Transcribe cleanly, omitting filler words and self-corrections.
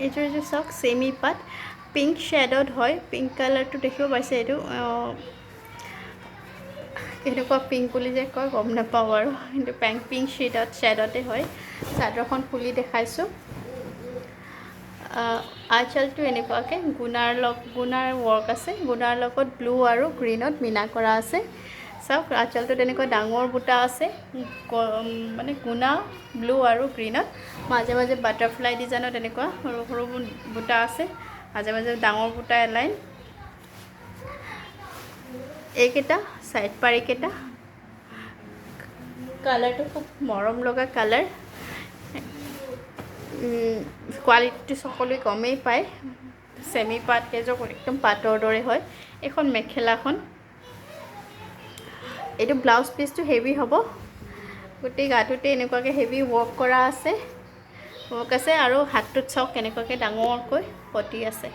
এইযোৰ যে চাওক চেমি পাত পিংক শ্বেডত হয় পিংক কালাৰটো দেখিব পাইছে এইটো কেনেকুৱা পিংক বুলি যে কয় গম নাপাওঁ বাৰু কিন্তু পিংক শ্বেডতে হয় চাদৰখন খুলি দেখাইছোঁ আঁচলটো এনেকুৱাকৈ গুণাৰ ৱৰ্ক আছে গুণাৰ লগত ব্লু আৰু গ্ৰীণত মিনা কৰা আছে চাওক আঁচলটোত এনেকুৱা ডাঙৰ বুটা আছে মানে গুণা ব্লু আৰু গ্ৰীণত মাজে মাজে বাটাৰফ্লাই ডিজাইনত এনেকুৱা সৰু সৰু বুটা আছে মাজে মাজে ডাঙৰ বুটা এলাইন এইকেইটা চাইড পাৰ এইকেইটা কালাৰটো খুব মৰম লগা কালাৰ কোৱালিটিটো সকলোৱে গমেই পায় চেমি পাট কেইযোৰ একদম পাটৰ দৰে হয় এইখন মেখেলাখন এইটো ব্লাউজ পিচটো হেভি হ'ব গোটেই গাটোতে এনেকুৱাকৈ হেভি ৱৰ্ক কৰা আছে আৰু হাতটোত চাওক কেনেকুৱাকৈ ডাঙৰকৈ পতি আছে